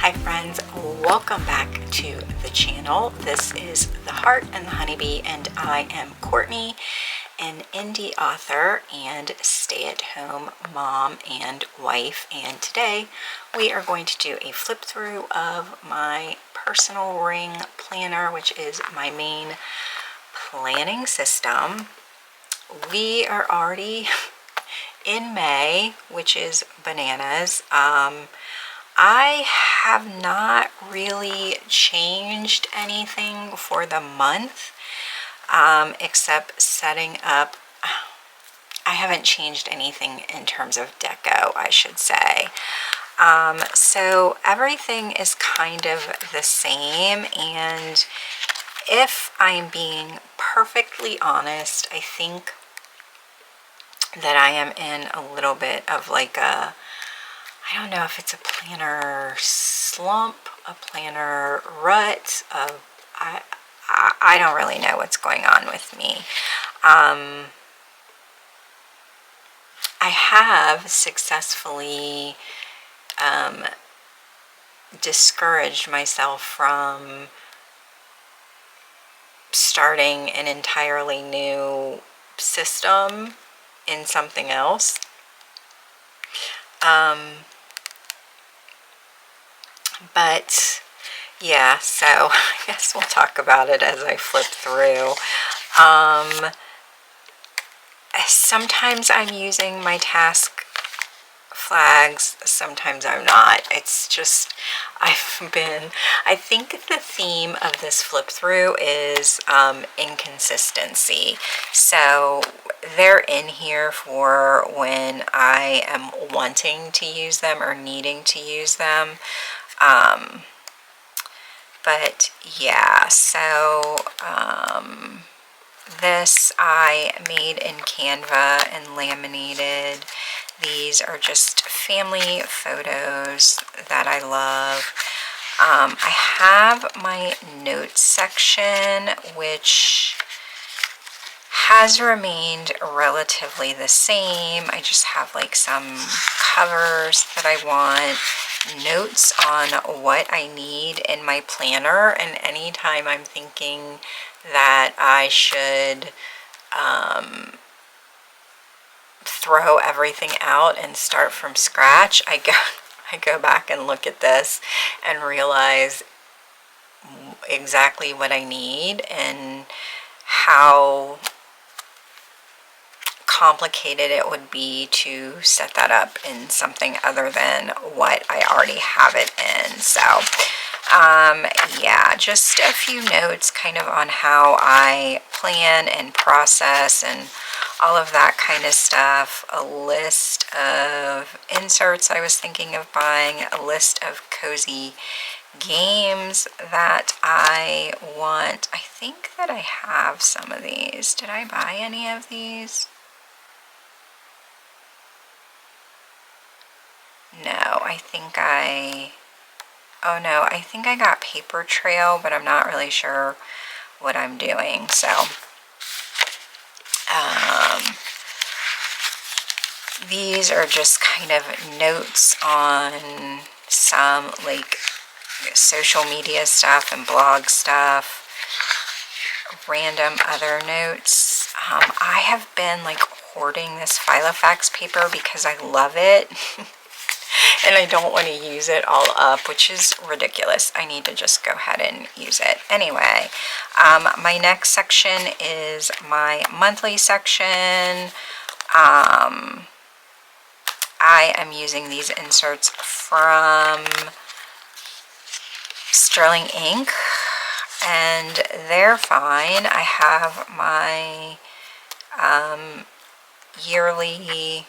Hi friends, welcome back to the channel. This is The Heart and the Honeybee, and I am Courtney, an indie author and stay-at-home mom and wife, and today we are going to do a flip through of my personal ring planner, which is my main planning system. We are already in May, which is bananas. I have not really changed anything for the month, except setting up. I haven't changed anything in terms of deco, I should say. So everything is kind of the same, and if I'm being perfectly honest, I think that I am in a little bit of like a, I don't know if it's a planner slump, a planner rut, I don't really know what's going on with me. I have successfully discouraged myself from starting an entirely new system in something else. But yeah, so I guess we'll talk about it as I flip through. Sometimes I'm using my task flags, sometimes I'm not. It's just, I think the theme of this flip through is inconsistency. So they're in here for when I am wanting to use them or needing to use them. But yeah, so this I made in Canva and laminated. These are just family photos that I love. I have my notes section, which has remained relatively the same. I just have like some covers that I want, notes on what I need in my planner, and anytime I'm thinking that I should throw everything out and start from scratch, I go back and look at this and realize exactly what I need and how complicated it would be to set that up in something other than what I already have it in. So yeah, just a few notes kind of on how I plan and process and all of that kind of stuff. A list of inserts I was thinking of buying, a list of cozy games that I want. I think that I have some of these. Did I buy any of these? No, I think oh no, I think I got Paper Trail, but I'm not really sure what I'm doing. So these are just kind of notes on some like social media stuff and blog stuff, random other notes. I have been like hoarding this Filofax paper because I love it. And I don't want to use it all up, which is ridiculous. I need to just go ahead and use it. Anyway, my next section is my monthly section. I am using these inserts from Sterling Ink, and they're fine. I have my yearly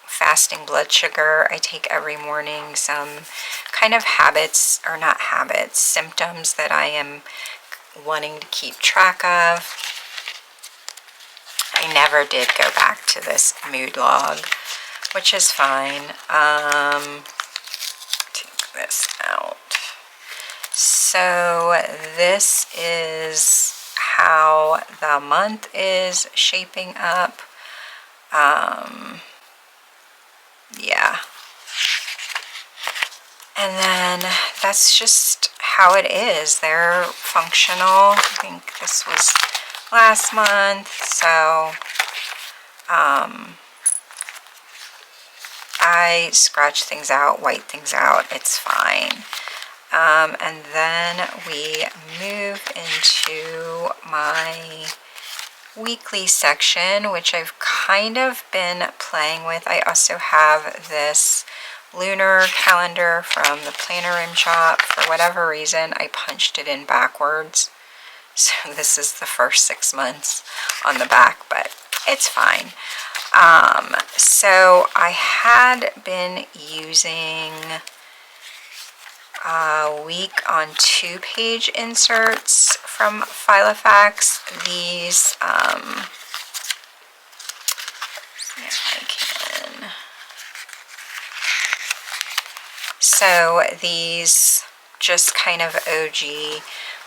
fasting blood sugar I take every morning, some kind of habits, or not habits, symptoms that I am wanting to keep track of. I never did go back to this mood log, which is fine. Take this out. So this is how the month is shaping up. Yeah. And then that's just how it is. They're functional. I think this was last month, so I scratch things out, white things out, it's fine. And then we move into my weekly section, which I've kind of been playing with. I also have this lunar calendar from the Planner Room shop. For whatever reason, I punched it in backwards. So this is the first 6 months on the back, but it's fine. So I had been using week on 2-page inserts from Filofax. These, see if I can. So these just kind of OG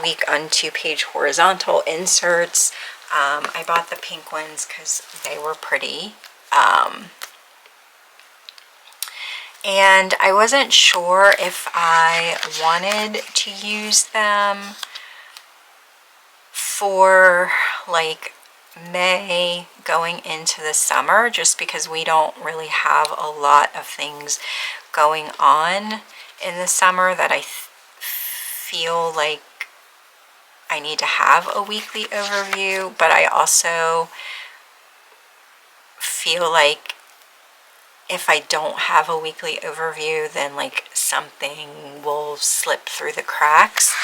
week on 2-page horizontal inserts. I bought the pink ones because they were pretty. And I wasn't sure if I wanted to use them for like May going into the summer, just because we don't really have a lot of things going on in the summer that I feel like I need to have a weekly overview, but I also feel like if I don't have a weekly overview, then like something will slip through the cracks,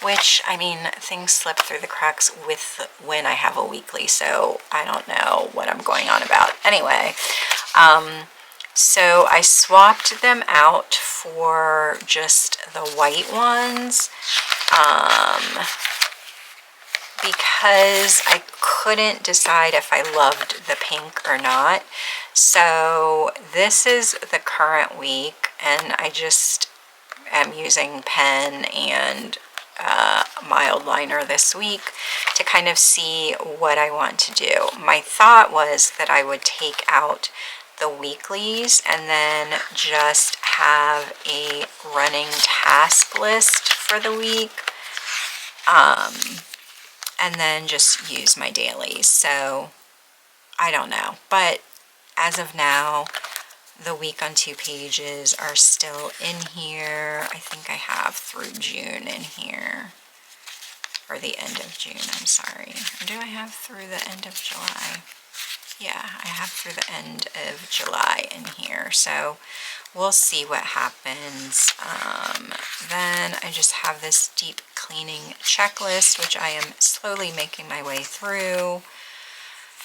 which, I mean, things slip through the cracks with when I have a weekly, so I don't know what I'm going on about. Anyway, so I swapped them out for just the white ones, because I couldn't decide if I loved the pink or not. So this is the current week, and I just am using pen and mild liner this week to kind of see what I want to do. My thought was that I would take out the weeklies and then just have a running task list for the week, and then just use my dailies. So I don't know, but as of now, the week on 2 pages are still in here. I think I have through June in here, or the end of June, I'm sorry. Or do I have through the end of July? Yeah, I have through the end of July in here, so we'll see what happens. Then I just have this deep cleaning checklist, which I am slowly making my way through,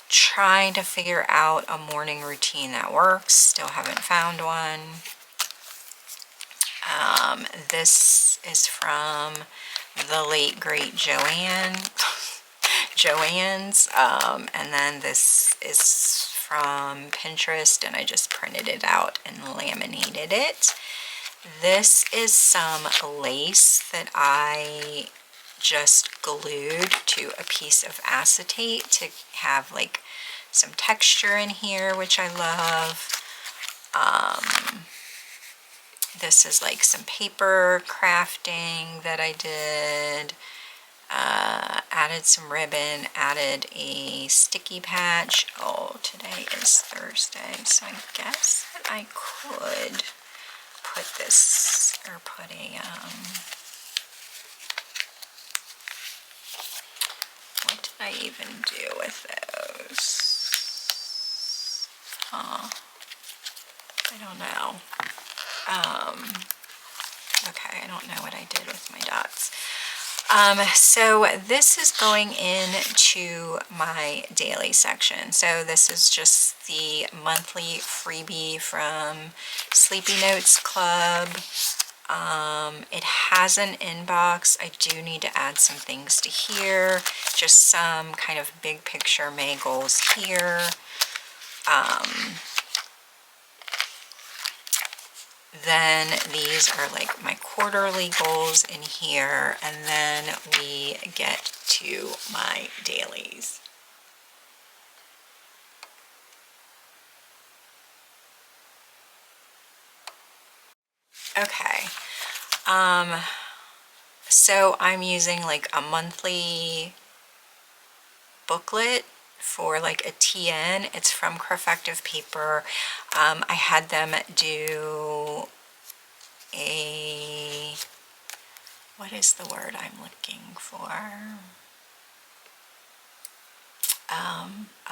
trying to figure out a morning routine that works. Still haven't found one. This is from the late great Joanne's, and then this is from Pinterest, and I just printed it out and laminated it. This is some lace that I just glued to a piece of acetate to have like some texture in here, which I love. This is like some paper crafting that I did. Added some ribbon, added a sticky patch. Oh, today is Thursday, so I guess that I could put this, or put a, what did I even do with those? Huh. I don't know. Okay, I don't know what I did with my dots. So this is going into my daily section. So this is just the monthly freebie from Sleepy Notes Club. It has an inbox. I do need to add some things to here. Just some kind of big picture May goals here. Then these are like my quarterly goals in here, and then we get to my dailies. Okay, So I'm using like a monthly booklet for like a TN. It's from Crefective Paper. I had them do a, what is the word I'm looking for?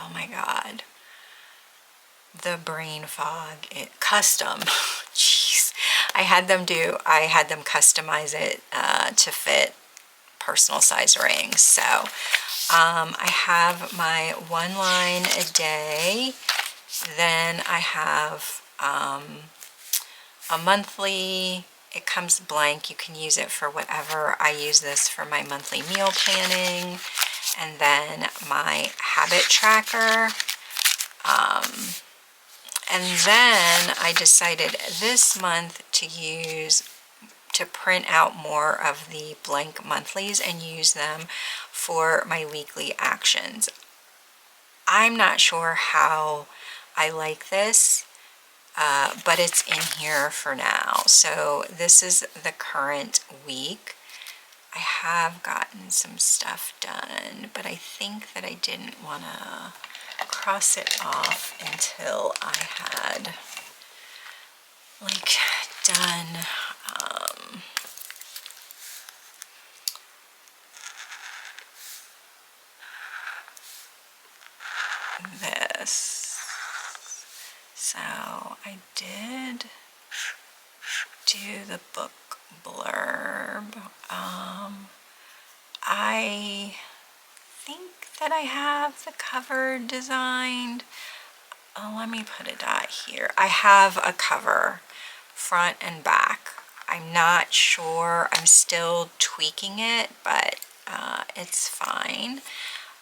Oh my God. The brain fog. Custom. Jeez. I had them customize it to fit personal size rings. So I have my 1 line a day. Then I have a monthly. It comes blank. You can use it for whatever. I use this for my monthly meal planning. And then my habit tracker. And then I decided this month to print out more of the blank monthlies and use them for my weekly actions. I'm not sure how I like this, but it's in here for now. So this is the current week. I have gotten some stuff done, but I think that I didn't want to cross it off until I had like done this. So I did do the book blurb. I think that I have the cover designed. Let me put a dot here. I have a cover, front and back. I'm not sure. I'm still tweaking it, but it's fine.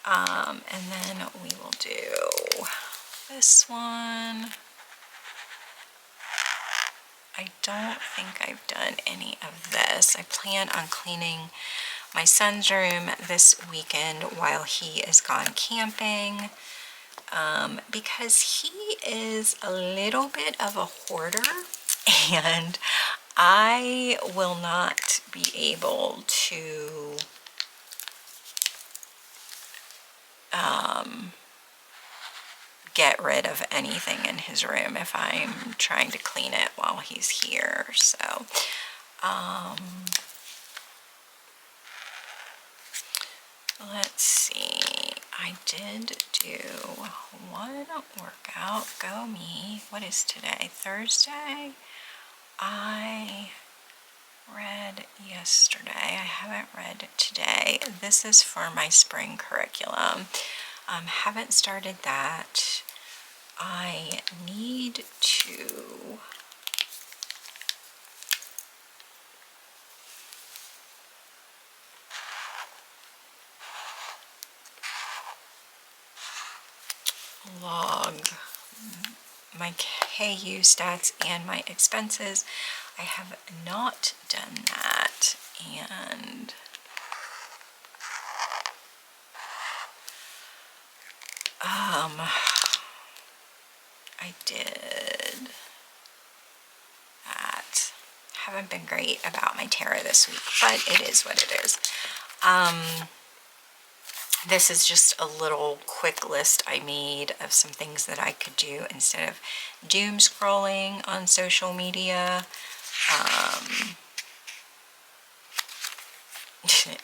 And then we will do this one. I don't think I've done any of this. I plan on cleaning my son's room this weekend while he is gone camping, because he is a little bit of a hoarder, and I will not be able to get rid of anything in his room if I'm trying to clean it while he's here. So let's see. I did do one workout. Go me. What is today? Thursday? I read yesterday. I haven't read today. This is for my spring curriculum. Haven't started that. I need to log my KU stats and my expenses. I have not done that, and I did that. Haven't been great about my tarot this week, but it is what it is. This is just a little quick list I made of some things that I could do instead of doom scrolling on social media.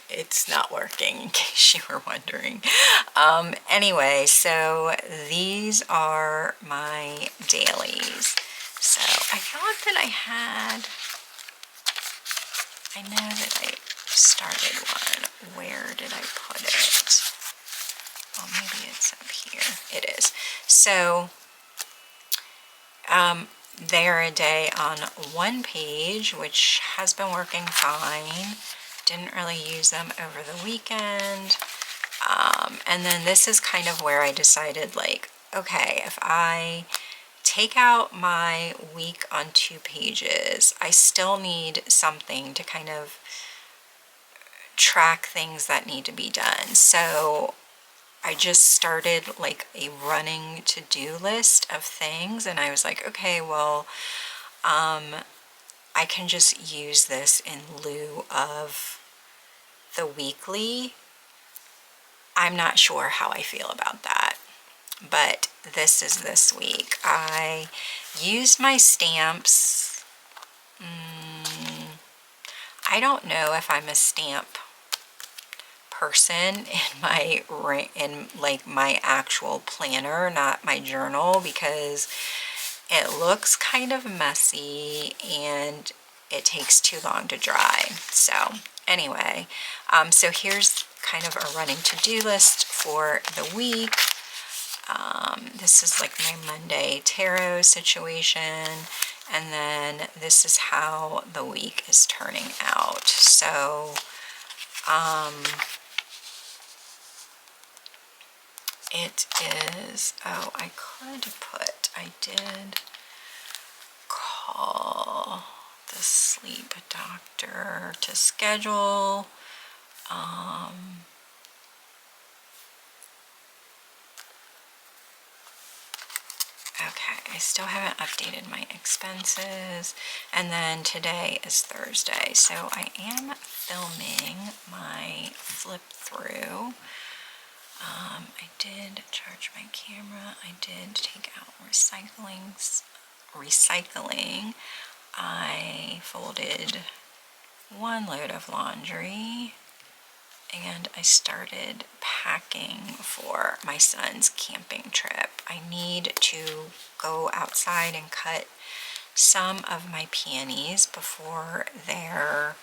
It's not working, in case you were wondering. Anyway, so these are my dailies. So I thought that I know that I started one. Where did I put it? Oh, maybe it's up here. It is. So they're a day on one page, which has been working fine. Didn't really use them over the weekend. And then this is kind of where I decided, like, okay, if I take out my week on 2 pages, I still need something to kind of track things that need to be done. So I just started like a running to-do list of things, and I was like, okay, well, I can just use this in lieu of the weekly. I'm not sure how I feel about that, but this is this week. I used my stamps. I don't know if I'm a stamp person in like my actual planner, not my journal, because it looks kind of messy and it takes too long to dry. So anyway, so here's kind of a running to-do list for the week. This is like my Monday tarot situation, and then this is how the week is turning out. So it is, oh, I did call the sleep doctor to schedule. Okay, I still haven't updated my expenses. And then today is Thursday, so I am filming my flip through. I did charge my camera. I did take out recycling. I folded one load of laundry, and I started packing for my son's camping trip. I need to go outside and cut some of my peonies before they're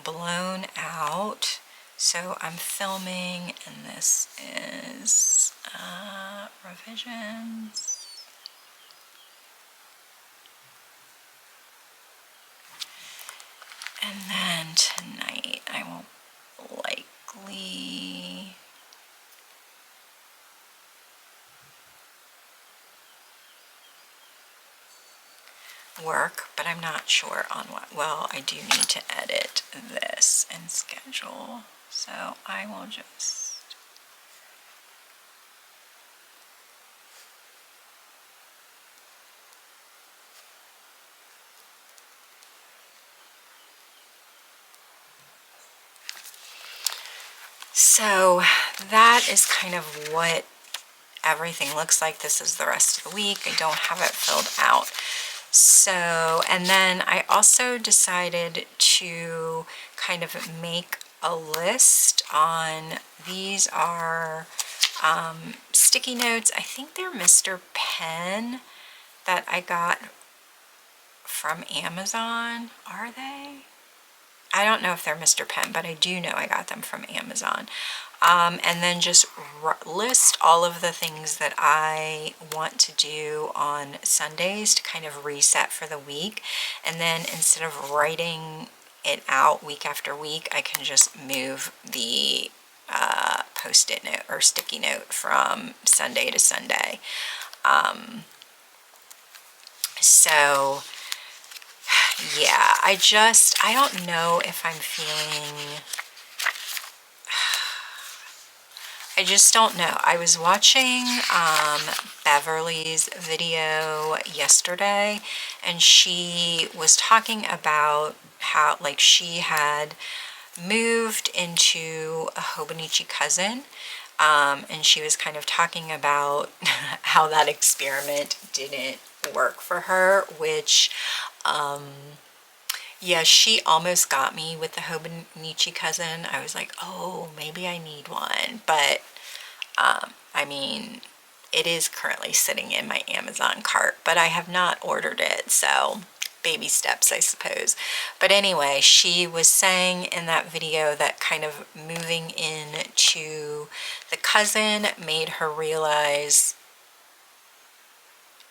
blown out. So I'm filming, and this is revisions. And then tonight I will likely work, but I'm not sure on what. Well, I do need to edit this and schedule, so I will just so that is kind of what everything looks like. This is the rest of the week. I don't have it filled out. So, and then I also decided to kind of make a list on, these are sticky notes. I think they're Mr. Pen that I got from Amazon. Are they? I don't know if they're Mr. Pen, but I do know I got them from Amazon. And then just list all of the things that I want to do on Sundays to kind of reset for the week. And then instead of writing it out week after week, I can just move the post-it note or sticky note from Sunday to Sunday. So yeah, I don't know if I'm feeling, I just don't know. I was watching Beverly's video yesterday, and she was talking about how, like, she had moved into a Hobonichi cousin, and she was kind of talking about how that experiment didn't work for her, which yeah, she almost got me with the Hobonichi cousin. I was like, oh, maybe I need one. But, I mean, it is currently sitting in my Amazon cart, but I have not ordered it. So, baby steps, I suppose. But anyway, she was saying in that video that kind of moving into the cousin made her realize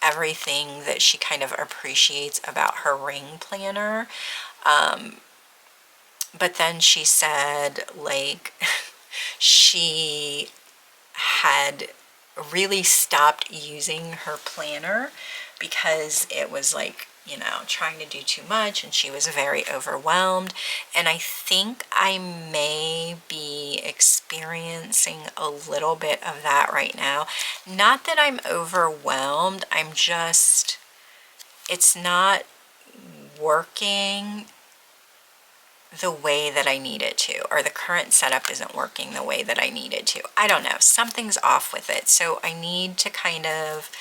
everything that she kind of appreciates about her ring planner. But then she said, like, she had really stopped using her planner because it was like, you know, trying to do too much, and she was very overwhelmed. And I think I may be experiencing a little bit of that right now. Not that I'm overwhelmed, I'm just, it's not working the way that I need it to, or the current setup isn't working the way that I need it to. I don't know, something's off with it. So I need to kind of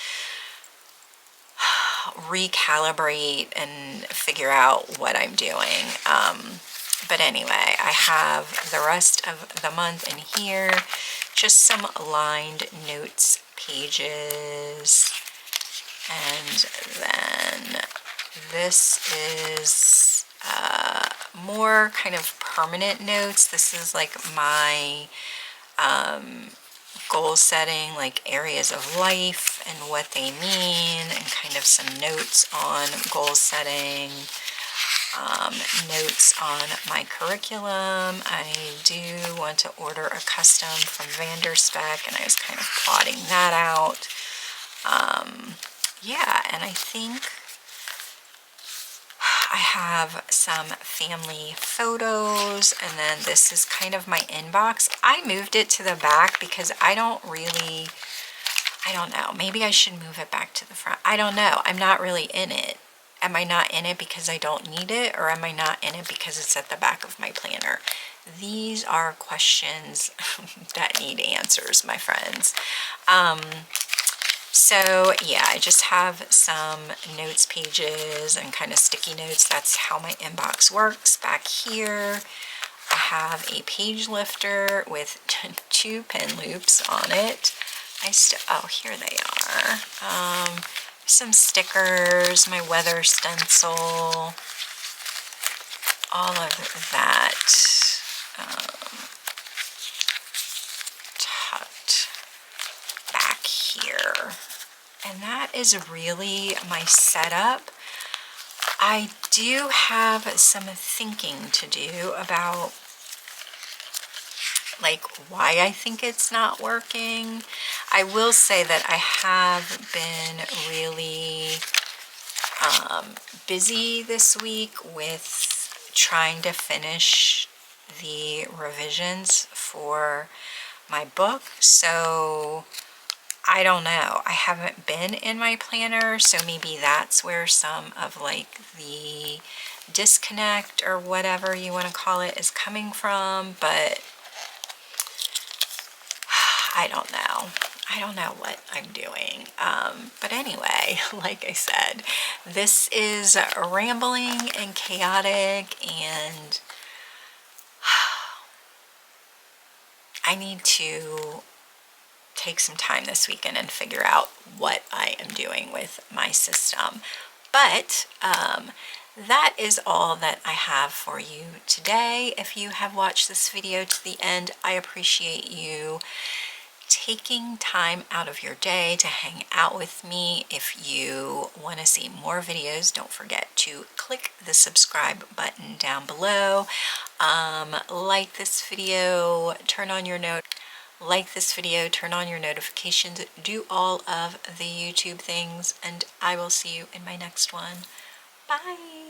recalibrate and figure out what I'm doing. But anyway, I have the rest of the month in here, just some lined notes pages. And then this is more kind of permanent notes. This is like my goal setting, like areas of life and what they mean, and kind of some notes on goal setting, notes on my curriculum. I do want to order a custom from Vanderspec, and I was kind of plotting that out. Yeah, and I think I have some family photos, and then this is kind of my inbox. I moved it to the back because I don't know, maybe I should move it back to the front. I don't know. I'm not really in it. Am I not in it because I don't need it, or am I not in it because it's at the back of my planner? These are questions that need answers, my friends. So yeah, I just have some notes pages and kind of sticky notes. That's how my inbox works. Back here, I have a page lifter with 2 pin loops on it. Oh, here they are. Some stickers, my weather stencil, all of that tucked back here. And that is really my setup. I do have some thinking to do about like why I think it's not working. I will say that I have been really busy this week with trying to finish the revisions for my book. So I don't know. I haven't been in my planner, so maybe that's where some of like the disconnect or whatever you want to call it is coming from, but I don't know. I don't know what I'm doing. But anyway, like I said, this is rambling and chaotic, and I need to take some time this weekend and figure out what I am doing with my system. But that is all that I have for you today. If you have watched this video to the end, I appreciate you taking time out of your day to hang out with me. If you want to see more videos, don't forget to click the subscribe button down below. Like this video, turn on your notifications, do all of the YouTube things, and I will see you in my next one. Bye!